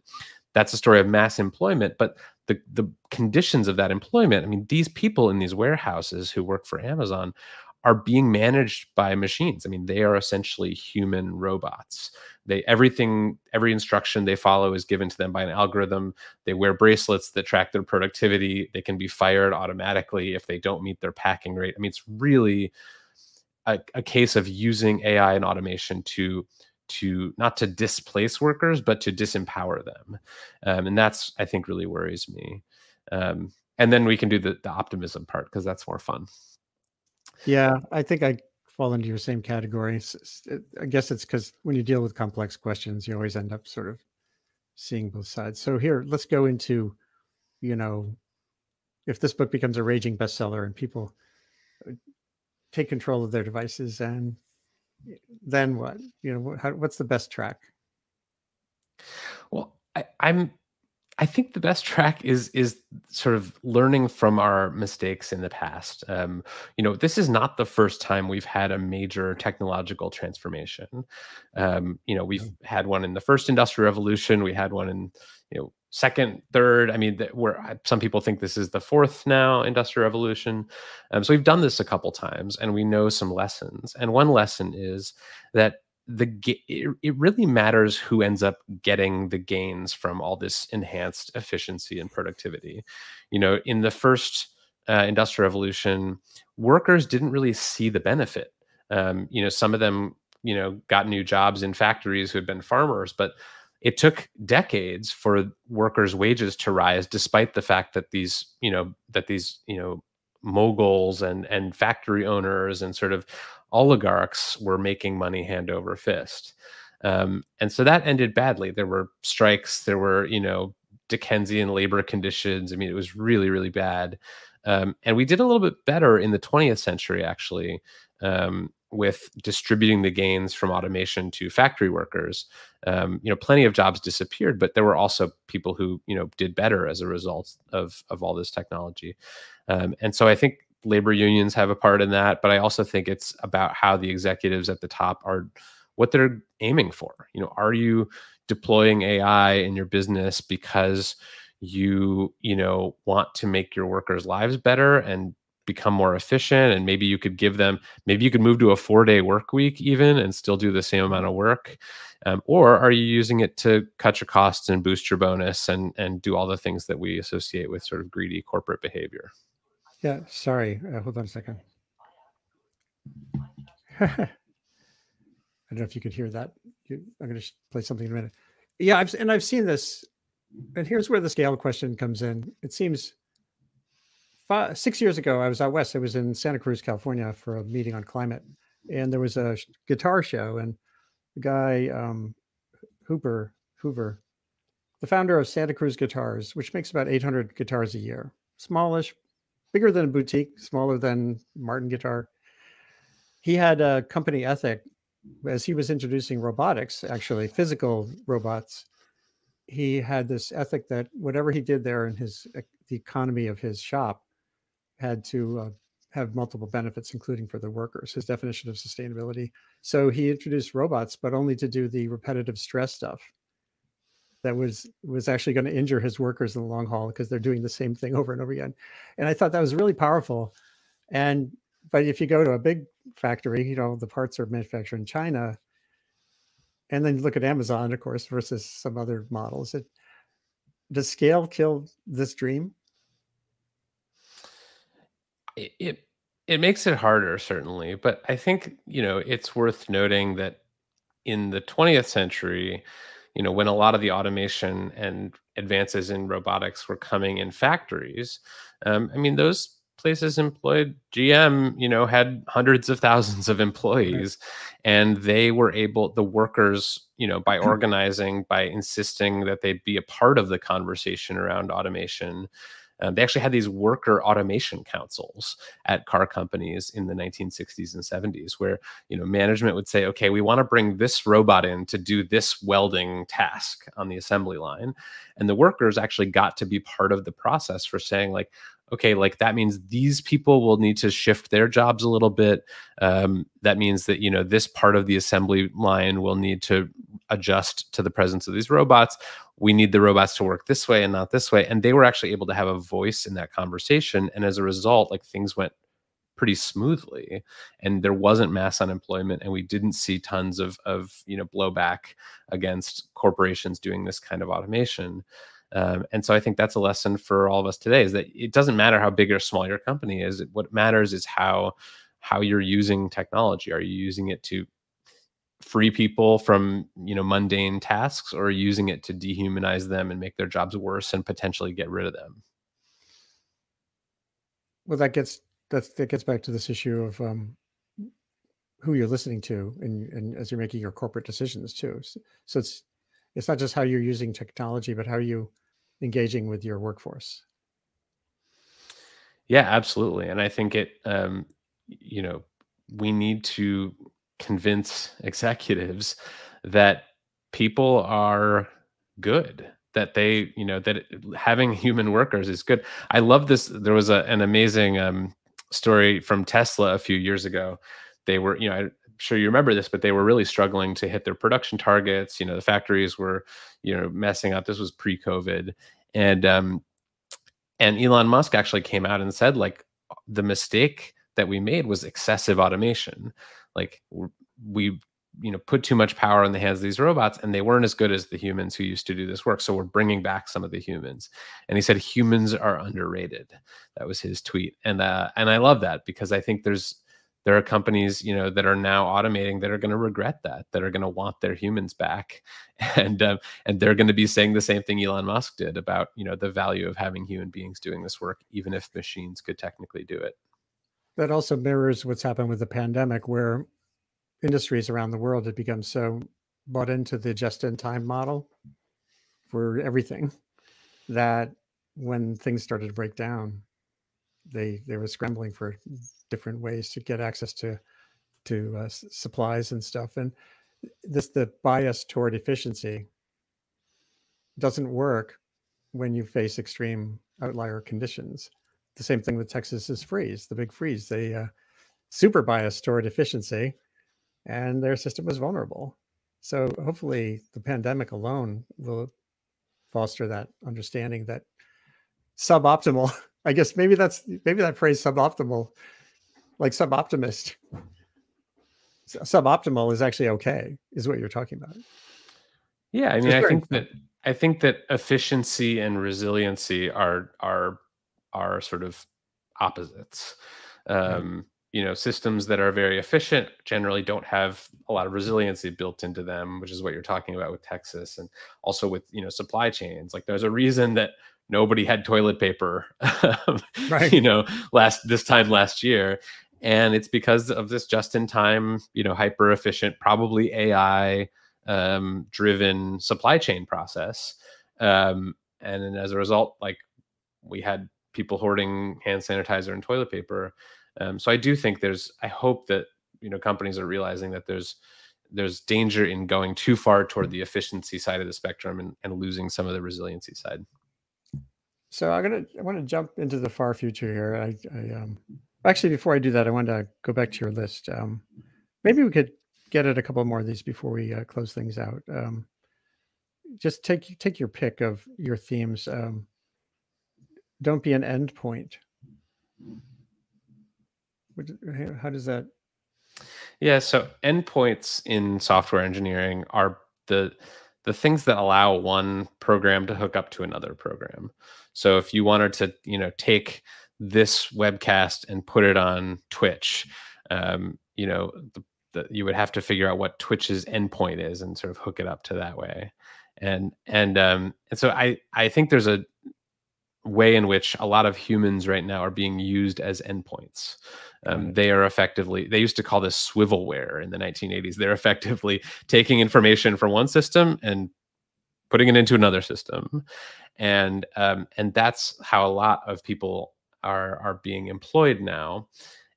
That's a story of mass employment. But the conditions of that employment, I mean, these people in these warehouses who work for Amazon are being managed by machines. I mean, they are essentially human robots. Every instruction they follow is given to them by an algorithm. They wear bracelets that track their productivity. They can be fired automatically if they don't meet their packing rate. I mean, it's really a case of using AI and automation to not to displace workers, but to disempower them. And that's, I think, really worries me. And then we can do the optimism part, because that's more fun. Yeah, I think I fall into your same category. I guess it's because when you deal with complex questions, you always end up sort of seeing both sides. So here, let's go into, if this book becomes a raging bestseller and people take control of their devices, and then what? What's the best track? Well, I think the best track is sort of learning from our mistakes in the past. This is not the first time we've had a major technological transformation. We've had one in the first industrial revolution. We had one in, second, third. I mean, where some people think this is the fourth now industrial revolution. So we've done this a couple times, and we know some lessons. And one lesson is that it really matters who ends up getting the gains from all this enhanced efficiency and productivity. In the first industrial revolution, workers didn't really see the benefit. Some of them, got new jobs in factories who had been farmers, but it took decades for workers' wages to rise, despite the fact that these moguls and factory owners and sort of oligarchs were making money hand over fist. And so that ended badly. There were strikes, there were, Dickensian labor conditions. I mean, it was really, really bad. And we did a little bit better in the 20th century, actually, with distributing the gains from automation to factory workers. Plenty of jobs disappeared, but there were also people who, did better as a result of all this technology. And so I think labor unions have a part in that, but I also think it's about how the executives at the top are, what they're aiming for. Are you deploying AI in your business because you want to make your workers' lives better and become more efficient? And maybe you could move to a 4-day work week even and still do the same amount of work. Or are you using it to cut your costs and boost your bonus and do all the things that we associate with sort of greedy corporate behavior? Yeah, sorry. Hold on a second. I don't know if you could hear that. I'm going to play something in a minute. Yeah, I've seen this, and here's where the scale question comes in. It seems 6 years ago, I was out west. I was in Santa Cruz, California, for a meeting on climate, and there was a guitar show, and the guy Hoover, the founder of Santa Cruz Guitars, which makes about 800 guitars a year, smallish, bigger than a boutique, smaller than Martin Guitar. He had a company ethic as he was introducing robotics, actually physical robots. He had this ethic that whatever he did there in the economy of his shop had to have multiple benefits, including for the workers, his definition of sustainability. So he introduced robots, but only to do the repetitive stress stuff that was actually going to injure his workers in the long haul, because they're doing the same thing over and over again. And I thought that was really powerful. But if you go to a big factory, the parts are manufactured in China, and then you look at Amazon, of course, versus some other models. Does scale kill this dream? It makes it harder, certainly. But I think, it's worth noting that in the 20th century, when a lot of the automation and advances in robotics were coming in factories, those places employed GM, had hundreds of thousands of employees, and they were the workers, by organizing, by insisting that they be a part of the conversation around automation. They actually had these worker automation councils at car companies in the 1960s and 70s, where management would say, okay, we want to bring this robot in to do this welding task on the assembly line. And the workers actually got to be part of the process for saying, like, okay, like that means these people will need to shift their jobs a little bit. That means that, this part of the assembly line will need to adjust to the presence of these robots. We need the robots to work this way and not this way. And they were actually able to have a voice in that conversation. And as a result, like, things went pretty smoothly, and there wasn't mass unemployment, and we didn't see tons of blowback against corporations doing this kind of automation. And so I think that's a lesson for all of us today, is that it doesn't matter how big or small your company is. What matters is how you're using technology. Are you using it to free people from mundane tasks, or using it to dehumanize them and make their jobs worse and potentially get rid of them? Well, that gets back to this issue of who you're listening to, and as you're making your corporate decisions too. So it's not just how you're using technology, but how you engaging with your workforce. Yeah, absolutely. And I think we need to convince executives that people are good, that having human workers is good. I love this. There was an amazing story from Tesla a few years ago. They were, I'm sure you remember this, but they were really struggling to hit their production targets. The factories were, messing up. This was pre-COVID. And Elon Musk actually came out and said, like, the mistake that we made was excessive automation. Like, we put too much power in the hands of these robots, and they weren't as good as the humans who used to do this work. So we're bringing back some of the humans. And he said, humans are underrated. That was his tweet. And I love that, because I think there are companies, that are now automating that are going to regret that are going to want their humans back. And they're going to be saying the same thing Elon Musk did about, the value of having human beings doing this work, even if machines could technically do it. That also mirrors what's happened with the pandemic, where industries around the world have become so bought into the just-in-time model for everything that when things started to break down, they were scrambling for different ways to get access to supplies and stuff. And the bias toward efficiency doesn't work when you face extreme outlier conditions. The same thing with Texas's freeze, the big freeze. They super biased toward efficiency, and their system was vulnerable. So hopefully the pandemic alone will foster that understanding that suboptimal, I guess maybe that phrase suboptimal, like suboptimist, suboptimal is actually okay, is what you're talking about. Yeah, I mean, I think that efficiency and resiliency are sort of opposites. Systems that are very efficient generally don't have a lot of resiliency built into them, which is what you're talking about with Texas, and also with supply chains. Like, there's a reason that nobody had toilet paper, right. this time last year, and it's because of this just-in-time, hyper efficient, probably AI driven supply chain process, and then as a result, like, we had people hoarding hand sanitizer and toilet paper. So I do think I hope that, companies are realizing that there's danger in going too far toward the efficiency side of the spectrum and losing some of the resiliency side. So I want to jump into the far future here. Actually, before I do that, I want to go back to your list. Maybe we could get at a couple more of these before we close things out. Just take your pick of your themes. Don't be an endpoint. How does that? Yeah, so endpoints in software engineering are the things that allow one program to hook up to another program. So if you wanted to, take this webcast and put it on Twitch, you would have to figure out what Twitch's endpoint is and sort of hook it up to that way. And so I think there's a way in which a lot of humans right now are being used as endpoints. They used to call this swivelware in the 1980s. They're effectively taking information from one system and putting it into another system. And that's how a lot of people are being employed now.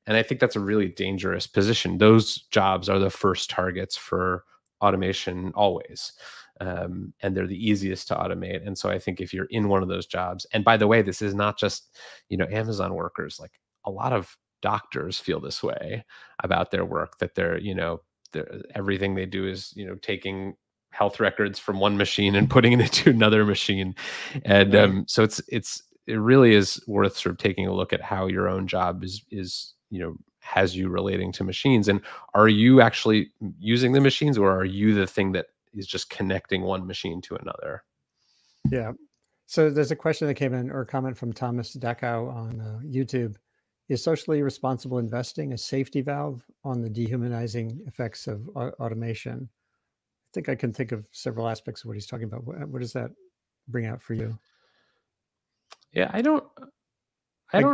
And I think that's a really dangerous position. Those jobs are the first targets for automation always. And they're the easiest to automate. And so I think if you're in one of those jobs, and by the way, this is not just, Amazon workers, like a lot of doctors feel this way about their work, that everything they do is, taking health records from one machine and putting it into another machine. And so it really is worth sort of taking a look at how your own job is has you relating to machines, and are you actually using the machines, or are you the thing that is just connecting one machine to another? Yeah. So there's a question that came in, or a comment from Thomas Dachau on YouTube. Is socially responsible investing a safety valve on the dehumanizing effects of automation? I think I can think of several aspects of what he's talking about. What does that bring out for you? Yeah, I don't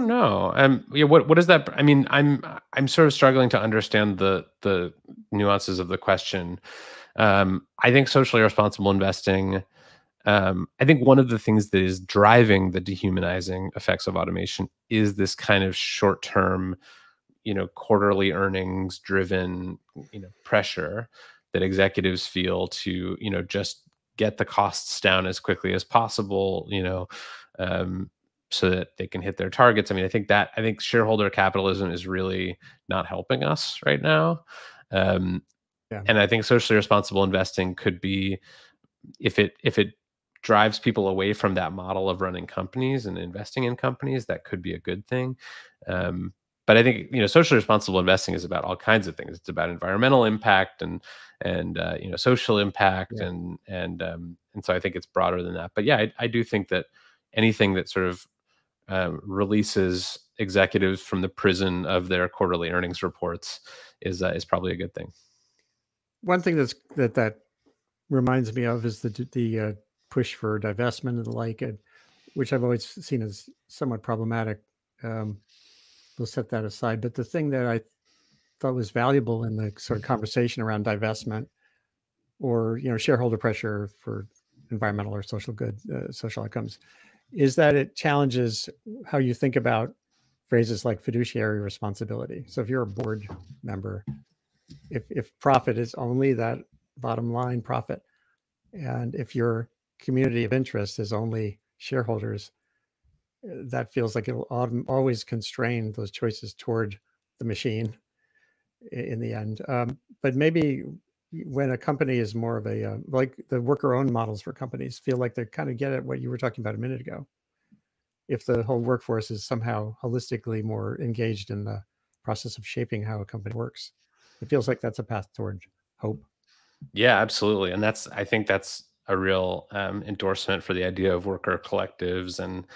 know. Yeah, what is that? I mean, I'm sort of struggling to understand the nuances of the question. I think socially responsible investing. I think one of the things that is driving the dehumanizing effects of automation is this kind of short-term, quarterly earnings driven, pressure that executives feel to, just get the costs down as quickly as possible, so that they can hit their targets. I mean, I think shareholder capitalism is really not helping us right now. Yeah. And I think socially responsible investing could be, if it drives people away from that model of running companies and investing in companies, that could be a good thing. But I think, socially responsible investing is about all kinds of things. It's about environmental impact and social impact, Yeah. and so I think it's broader than that. But yeah, I do think that anything that sort of releases executives from the prison of their quarterly earnings reports is probably a good thing. One thing that reminds me of is the push for divestment and the like, which I've always seen as somewhat problematic. We'll set that aside. But the thing that I thought was valuable in the sort of conversation around divestment, or shareholder pressure for environmental or social good, social outcomes, is that it challenges how you think about phrases like fiduciary responsibility. So if you're a board member, if profit is only that bottom line profit, and if your community of interest is only shareholders, that feels like it'll always constrain those choices toward the machine in the end. But maybe when a company is more of a, like the worker-owned models for companies feel like they kind of get at what you were talking about a minute ago. If the whole workforce is somehow holistically more engaged in the process of shaping how a company works, it feels like that's a path toward hope. Yeah, absolutely. And I think that's a real endorsement for the idea of worker collectives and,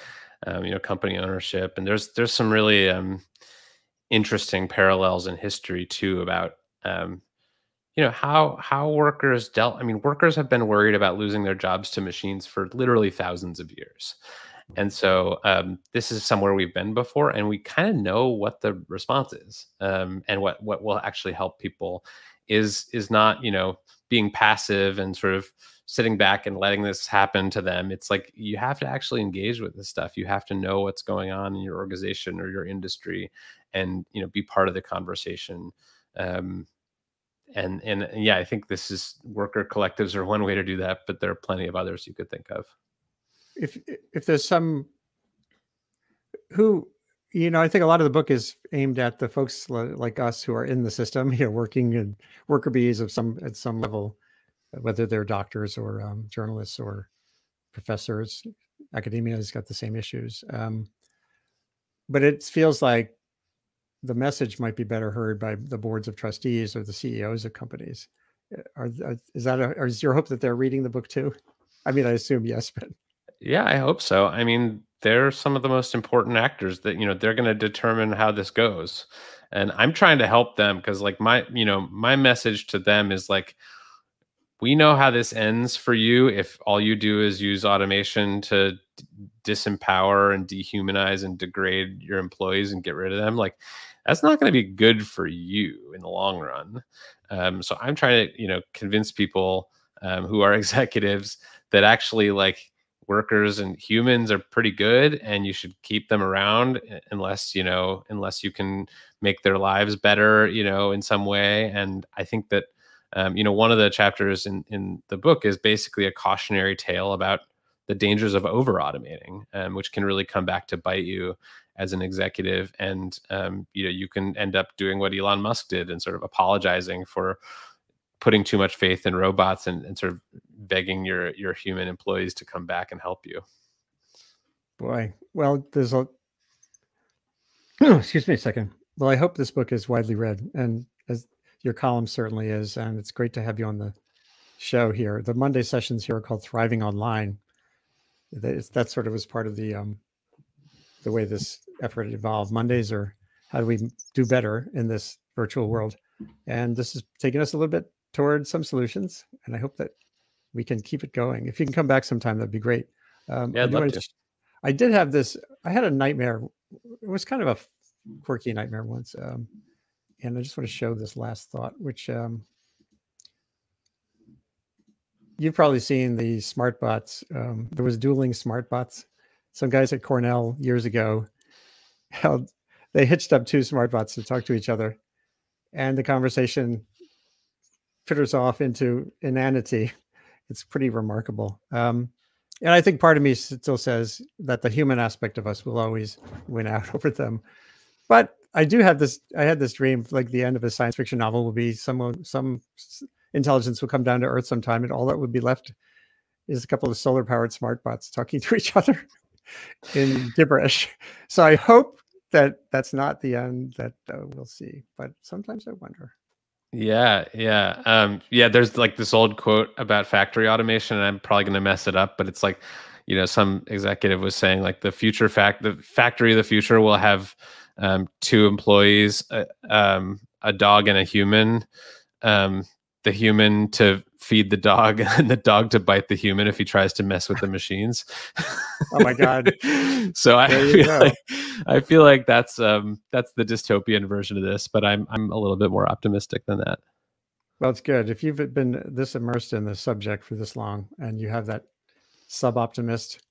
company ownership. And there's some really interesting parallels in history too about, how workers dealt. I mean, workers have been worried about losing their jobs to machines for literally thousands of years. And so this is somewhere we've been before, and we kind of know what the response is, and what will actually help people is not, being passive and sort of sitting back and letting this happen to them. It's like you have to actually engage with this stuff. You have to know what's going on in your organization or your industry, and be part of the conversation. And yeah, I think worker collectives are one way to do that, but there are plenty of others you could think of. If there's some who, I think a lot of the book is aimed at the folks like us who are in the system, working in worker bees at some level, whether they're doctors or journalists or professors. Academia has got the same issues. But it feels like the message might be better heard by the boards of trustees or the CEOs of companies. Is your hope that they're reading the book too? I mean, I assume yes, but yeah, I hope so. I mean, they're some of the most important actors that, they're going to determine how this goes. And I'm trying to help them because like my message to them is like, we know how this ends for you if all you do is use automation to disempower and dehumanize and degrade your employees and get rid of them. Like, that's not going to be good for you in the long run. So I'm trying to, convince people who are executives that actually like workers and humans are pretty good, and you should keep them around unless you can make their lives better, in some way. And I think that, one of the chapters in the book is basically a cautionary tale about the dangers of over automating, which can really come back to bite you as an executive. And, you can end up doing what Elon Musk did and sort of apologizing for putting too much faith in robots and sort of begging your human employees to come back and help you. Boy, well, there's excuse me a second. Well, I hope this book is widely read, and as your column certainly is, and it's great to have you on the show here. The Monday sessions here are called Thriving Online. That sort of was part of the way this effort evolved. Mondays are how do we do better in this virtual world, and this is taking us a little bit towards some solutions. And I hope that we can keep it going. If you can come back sometime, that'd be great. Yeah, I'd love to. I did have this. I had a nightmare. It was kind of a quirky nightmare once, and I just want to show this last thought, which you've probably seen the smart bots. There was dueling smart bots. Some guys at Cornell years ago, they hitched up two smart bots to talk to each other, and the conversation fritters off into inanity. It's pretty remarkable. And I think part of me still says that the human aspect of us will always win out over them. But I had this dream, like the end of a science fiction novel will be some intelligence will come down to Earth sometime, and all that would be left is a couple of solar powered smart bots talking to each other in gibberish. So I hope that that's not the end that we'll see. But sometimes I wonder. Yeah. There's like this old quote about factory automation, and I'm probably going to mess it up, but it's like, some executive was saying like the factory of the future will have two employees, a dog and a human. The human to feed the dog, and the dog to bite the human if he tries to mess with the machines. Oh my God! So I feel like that's the dystopian version of this, but I'm a little bit more optimistic than that. Well, it's good if you've been this immersed in the subject for this long, and you have that sub-optimist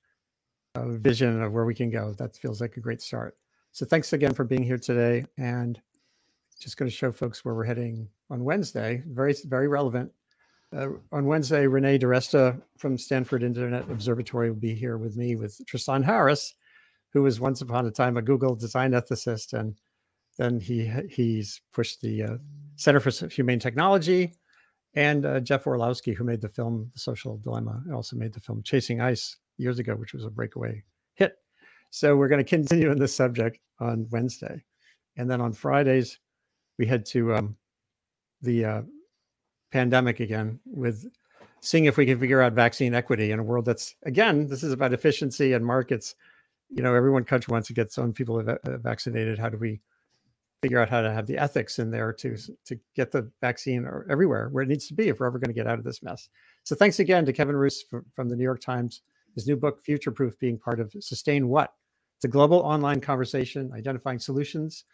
vision of where we can go. That feels like a great start. So thanks again for being here today, and just going to show folks where we're heading on Wednesday. Very, very relevant. On Wednesday, Renee DiResta from Stanford Internet Observatory will be here with me, with Tristan Harris, who was once upon a time a Google design ethicist, and then he's pushed the Center for Humane Technology, and Jeff Orlowski, who made the film The Social Dilemma, and also made the film Chasing Ice years ago, which was a breakaway hit. So we're going to continue in this subject on Wednesday. And then on Fridays, we head to the pandemic again, with seeing if we can figure out vaccine equity in a world that's, again, this is about efficiency and markets. Every country wants to get some people vaccinated. How do we figure out how to have the ethics in there to get the vaccine or everywhere where it needs to be if we're ever going to get out of this mess? So thanks again to Kevin Roose from the New York Times. His new book, Futureproof, being part of Sustain What? It's a global online conversation identifying solutions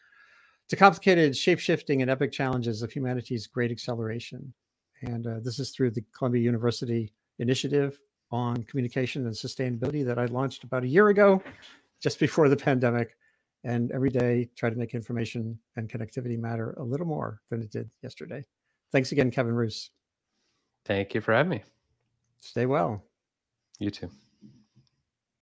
to complicated, shape-shifting, and epic challenges of humanity's great acceleration. And this is through the Columbia University Initiative on Communication and Sustainability that I launched about a year ago, just before the pandemic. And every day, try to make information and connectivity matter a little more than it did yesterday. Thanks again, Kevin Roose. Thank you for having me. Stay well. You too.